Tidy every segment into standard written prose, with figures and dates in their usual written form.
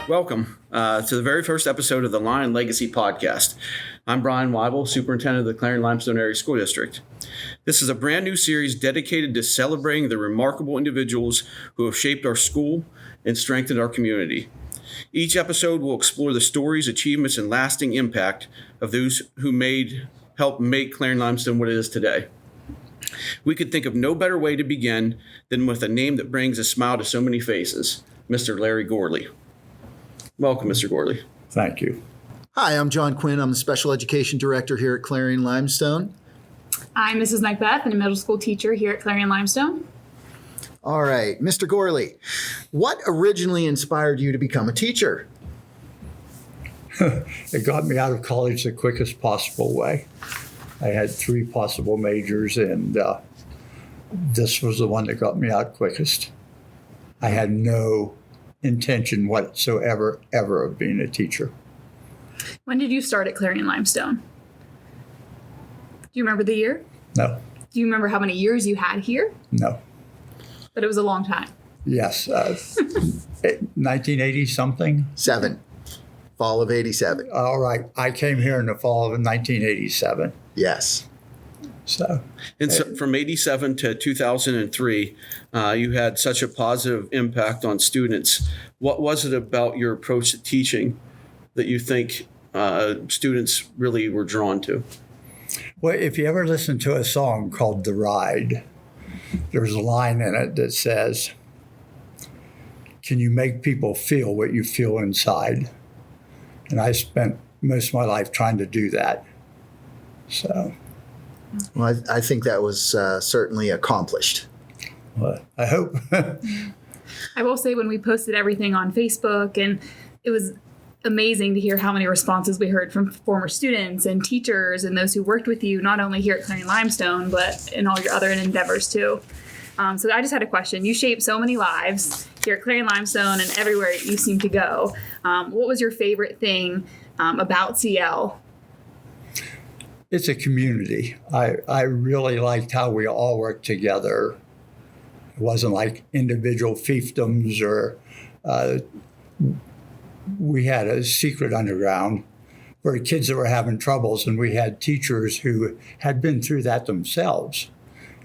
Welcome to the very first episode of the Lion Legacy Podcast. I'm Brian Weibel, Superintendent of the Clarion Limestone Area School District. This is a brand new series dedicated to celebrating the remarkable individuals who have shaped our school and strengthened our community. Each episode will explore the stories, achievements, and lasting impact of those who helped make Clarion Limestone what it is today. We could think of no better way to begin than with a name that brings a smile to so many faces, Mr. Larry Gourley. Welcome, Mr. Gourley. Thank you. Hi, I'm John Quinn. I'm the Special Education Director here at Clarion Limestone. I'm Mrs. Macbeth and a middle school teacher here at Clarion Limestone. All right, Mr. Gourley, what originally inspired you to become a teacher? It got me out of college the quickest possible way. I had 3 possible majors, and this was the one that got me out quickest. I had no intention whatsoever ever of being a teacher. When did you start at Clarion Limestone? Do you remember the year? No. Do you remember how many years you had here? No. But it was a long time. Yes. 1980 something? 7. Fall of 87. All right. I came here in the fall of 1987. Yes. So from 87 to 2003, you had such a positive impact on students. What was it about your approach to teaching that you think students really were drawn to? Well, if you ever listen to a song called The Ride, there's a line in it that says, "Can you make people feel what you feel inside?" And I spent most of my life trying to do that. So, Well, I think that was certainly accomplished. well, I hope. I will say when we posted everything on Facebook, and it was amazing to hear how many responses we heard from former students and teachers and those who worked with you, not only here at Clarion Limestone, but in all your other endeavors too. So I just had a question. You shape so many lives here at Clarion Limestone and everywhere you seem to go. What was your favorite thing about CL? It's a community. I really liked how we all worked together. It wasn't like individual fiefdoms or we had a secret underground for kids that were having troubles, and we had teachers who had been through that themselves,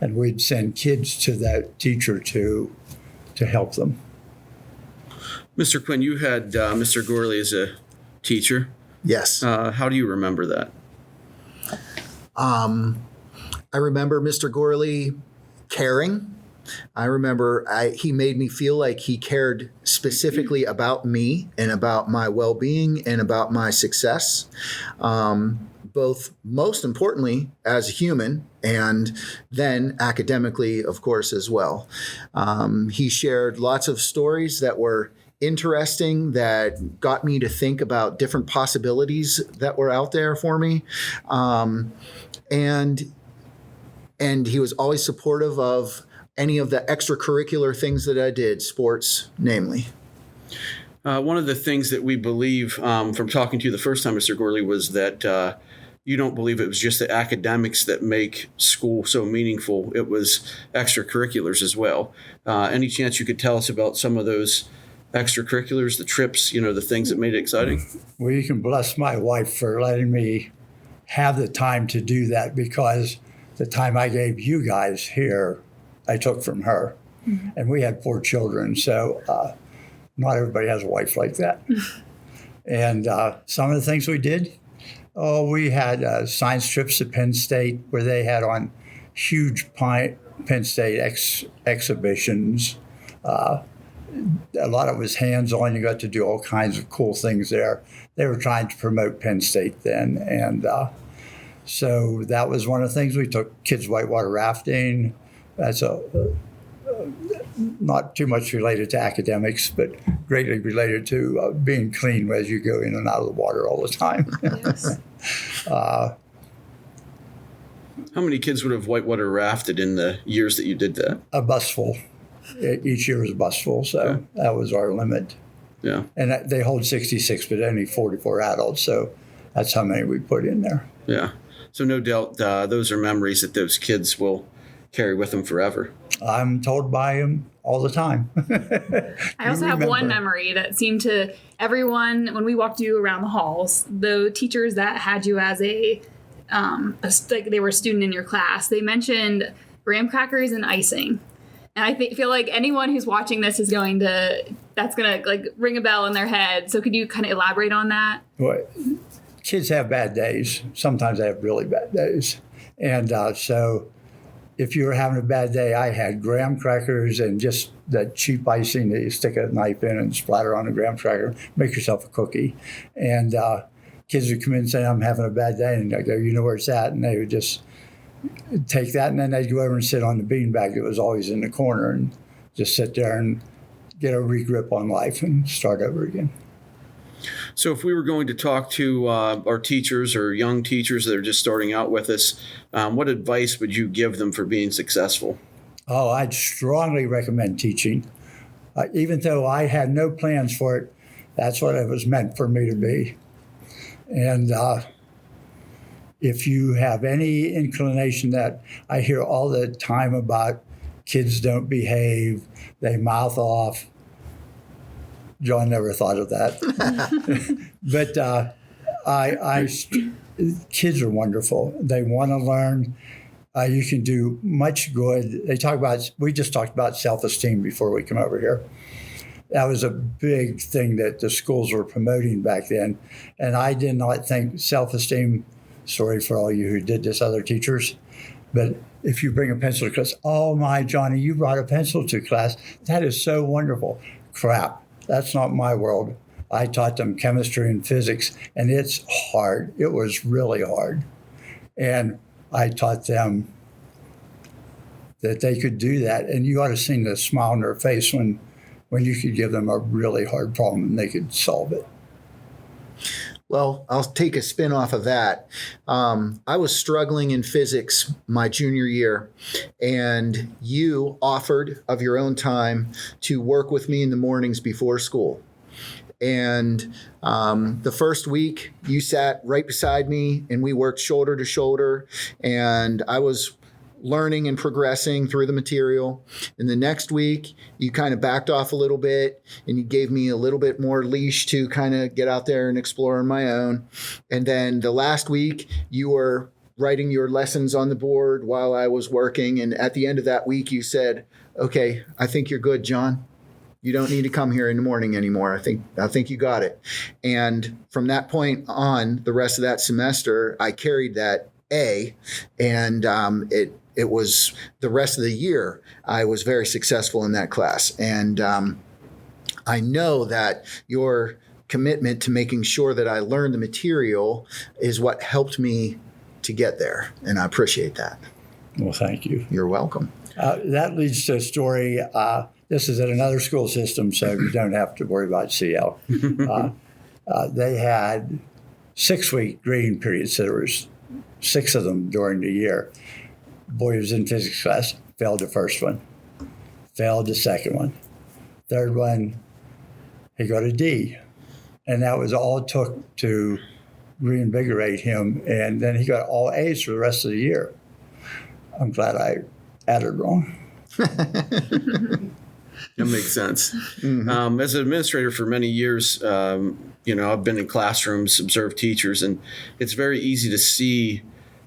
and we'd send kids to that teacher to help them. Mr. Quinn, you had Mr. Gourley as a teacher. Yes. How do you remember that? I remember Mr. Gourley caring. I remember he made me feel like he cared specifically about me and about my well-being and about my success, both most importantly as a human and then academically, of course, as well. He shared lots of stories that were interesting, that got me to think about different possibilities that were out there for me. And he was always supportive of any of the extracurricular things that I did, sports namely. One of the things that we believe from talking to you the first time, Mr. Gourley, was that you don't believe it was just the academics that make school so meaningful. It was extracurriculars as well. Any chance you could tell us about some of those extracurriculars, the trips, the things that made it exciting? Well, you can bless my wife for letting me have the time to do that, because the time I gave you guys here, I took from her. Mm-hmm. And we had 4 children, so not everybody has a wife like that. And some of the things we did, we had science trips to Penn State where they had on huge Penn State exhibitions. A lot of it was hands-on. You got to do all kinds of cool things there. They were trying to promote Penn State then. And so that was one of the things. We took kids whitewater rafting. That's not too much related to academics, but greatly related to being clean as you go in and out of the water all the time. Yes. How many kids would have whitewater rafted in the years that you did that? A bus full. Each year was a bus full, so okay. That was our limit. Yeah. And they hold 66, but only 44 adults, so that's how many we put in there. Yeah. So no doubt those are memories that those kids will carry with them forever. I'm told by him all the time. I also have one memory that seemed to everyone when we walked you around the halls, the teachers that had you as like they were a student in your class, they mentioned graham crackers and icing. And I feel like anyone who's watching this is that's going to like ring a bell in their head. So could you kind of elaborate on that? Well, kids have bad days. Sometimes they have really bad days. And so if you were having a bad day, I had graham crackers and just that cheap icing that you stick a knife in and splatter on a graham cracker, make yourself a cookie. And kids would come in and say, I'm having a bad day. And I go, you know where it's at? And they would just take that, and then they'd go over and sit on the beanbag that was always in the corner and just sit there and get a regrip on life and start over again. So if we were going to talk to our teachers or young teachers that are just starting out with us, what advice would you give them for being successful? Oh, I'd strongly recommend teaching. Even though I had no plans for it, that's what it was meant for me to be. And if you have any inclination that I hear all the time about kids don't behave, they mouth off. John never thought of that. But kids are wonderful. They want to learn. You can do much good. We just talked about self-esteem before we come over here. That was a big thing that the schools were promoting back then. And I did not think self-esteem, sorry for all you who did this, other teachers, but if you bring a pencil to class, oh my, Johnny, you brought a pencil to class. That is so wonderful. Crap. That's not my world. I taught them chemistry and physics, and it's hard. It was really hard. And I taught them that they could do that. And you ought to have seen the smile on their face when you could give them a really hard problem and they could solve it. Well, I'll take a spin off of that. I was struggling in physics my junior year, and you offered of your own time to work with me in the mornings before school. And the first week, you sat right beside me, and we worked shoulder to shoulder, and I was learning and progressing through the material. And the next week, you kind of backed off a little bit and you gave me a little bit more leash to kind of get out there and explore on my own. And then the last week, you were writing your lessons on the board while I was working. And at the end of that week, you said, okay, I think you're good, John. You don't need to come here in the morning anymore. I think you got it. And from that point on, the rest of that semester, I carried that A, and it was the rest of the year, I was very successful in that class. And I know that your commitment to making sure that I learned the material is what helped me to get there. And I appreciate that. Well, thank you. You're welcome. That leads to a story. This is at another school system, so you don't have to worry about CL. They had 6-week grading periods, so there was 6 of them during the year. Boy was in physics class, failed the first one, failed the second one. Third one, he got a D. And that was all it took to reinvigorate him. And then he got all A's for the rest of the year. I'm glad I added wrong. That makes sense. Mm-hmm. As an administrator for many years, I've been in classrooms, observed teachers, and it's very easy to see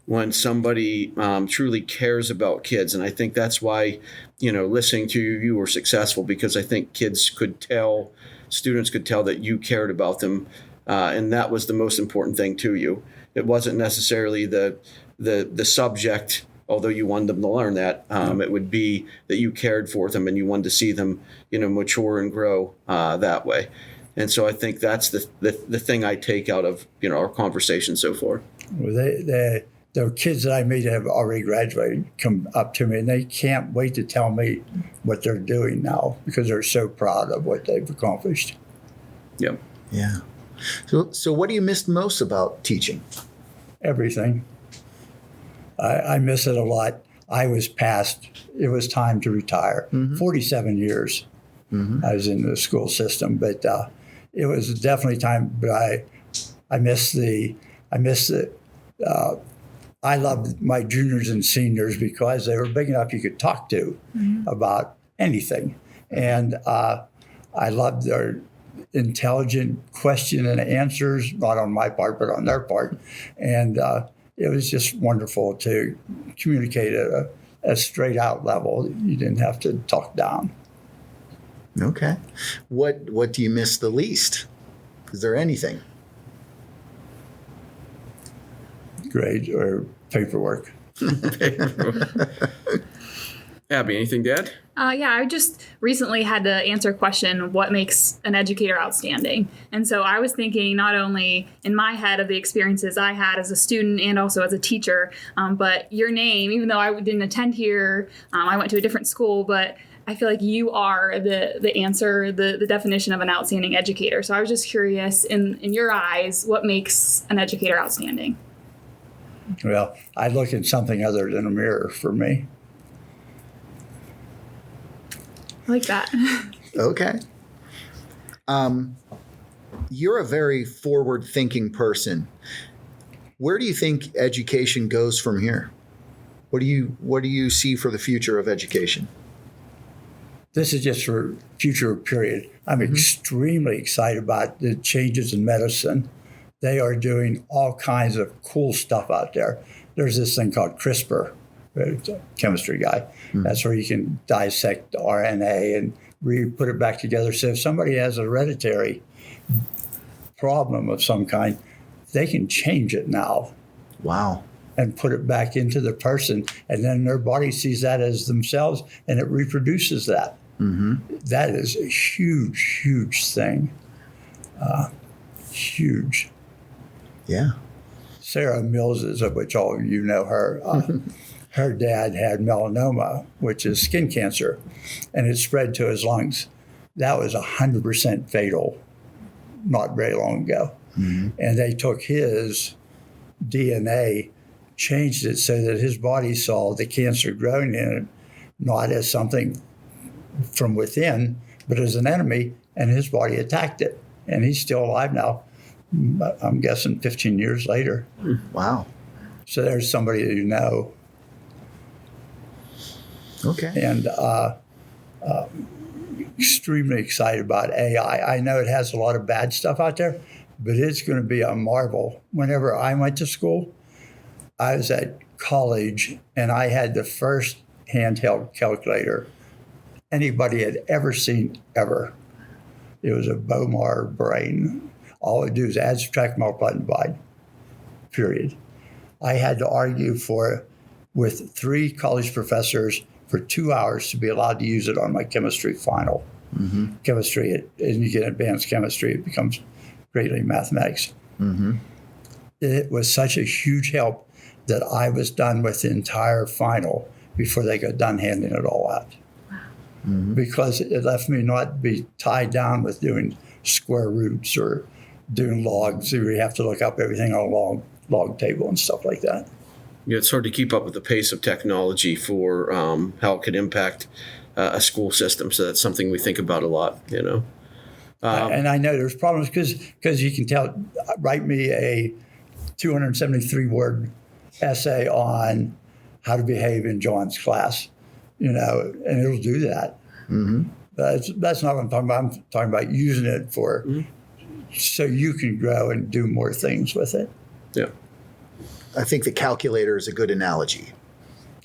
when somebody truly cares about kids. And I think that's why, listening to you were successful, because I think students could tell that you cared about them. And that was the most important thing to you. It wasn't necessarily the subject, although you wanted them to learn that. It would be that you cared for them and you wanted to see them, mature and grow that way. And so I think that's the thing I take out of, our conversation so far. Well, the kids that I meet have already graduated come up to me, and they can't wait to tell me what they're doing now because they're so proud of what they've accomplished. Yep. Yeah. So what do you miss most about teaching? Everything. I miss it a lot. It was time to retire. 47 years I was in the school system, but it was definitely time. But I miss the I loved my juniors and seniors because they were big enough you could talk to about anything. And I loved their intelligent question and answers, not on my part, but on their part. And it was just wonderful to communicate at a straight out level. You didn't have to talk down. Okay. What do you miss the least? Is there anything? Grades or paperwork. Abby, anything to add? Yeah, I just recently had to answer a question, what makes an educator outstanding? And so I was thinking not only in my head of the experiences I had as a student and also as a teacher, but your name, even though I didn't attend here, I went to a different school, but I feel like you are the answer, the definition of an outstanding educator. So I was just curious, in your eyes, what makes an educator outstanding? Well, I look at something other than a mirror for me. I like that. Okay. You're a very forward-thinking person. Where do you think education goes from here? What do you see for the future of education? This is just for future period. I'm extremely excited about the changes in medicine. They are doing all kinds of cool stuff out there. There's this thing called CRISPR, it's a chemistry guy. That's where you can dissect the RNA and put it back together. So if somebody has a hereditary problem of some kind, they can change it now. Wow. And put it back into the person. And then their body sees that as themselves and it reproduces that. That is a huge, huge thing. Huge. Yeah. Sarah Mills's, of which all of you know her, her dad had melanoma, which is skin cancer, and it spread to his lungs. That was 100% fatal not very long ago. And they took his DNA, changed it so that his body saw the cancer growing in it, not as something from within, but as an enemy, and his body attacked it. And he's still alive now, I'm guessing 15 years later. Wow. So there's somebody that you know. Okay. And extremely excited about AI. I know it has a lot of bad stuff out there, but it's going to be a marvel. Whenever I went to school, I was at college, and I had the first handheld calculator anybody had ever seen, ever. It was a Bomar Brain. All it do is add, subtract, multiply, and divide, period. I had to argue with 3 college professors for 2 hours to be allowed to use it on my chemistry final. Chemistry, and you get advanced chemistry, it becomes greatly mathematics. It was such a huge help that I was done with the entire final before they got done handing it all out. Because it left me not be tied down with doing square roots or doing logs, where you have to look up everything on a log table and stuff like that. Yeah, it's hard to keep up with the pace of technology for how it could impact a school system. So that's something we think about a lot, you know. And I know there's problems because you can tell, write me a 273-word essay on how to behave in John's class, you know, and it'll do that. That's not what I'm talking about. I'm talking about using it for so you can grow and do more things with it. Yeah. I think the calculator is a good analogy.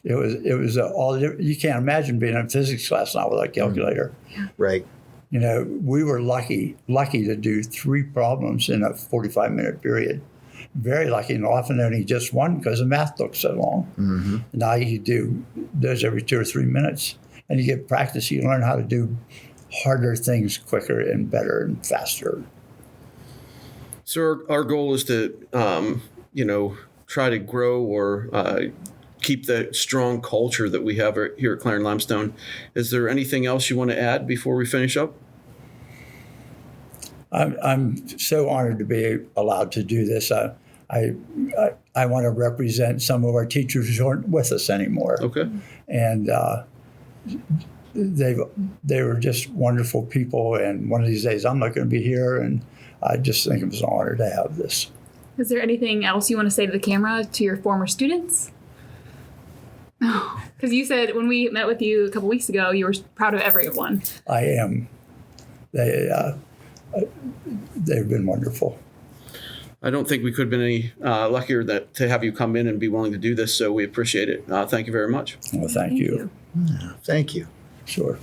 It was all you can't imagine being in a physics class now without a calculator. Right. You know, we were lucky to do 3 problems in a 45-minute period. Very lucky, and often only just one because the math took so long. Now you do those every 2 or 3 minutes, and you get practice. You learn how to do harder things quicker and better and faster. So our goal is to, try to grow or keep the strong culture that we have here at Clarendon Limestone. Is there anything else you want to add before we finish up? I'm so honored to be allowed to do this. I want to represent some of our teachers who aren't with us anymore. Okay. And they were just wonderful people. And one of these days I'm not going to be here. And I just think it was an honor to have this. Is there anything else you want to say to the camera to your former students? Because you said when we met with you a couple weeks ago, you were proud of everyone. I am. They've been wonderful. I don't think we could have been any luckier to have you come in and be willing to do this, so we appreciate it. Thank you very much. Well, thank you. Thank you. Sure.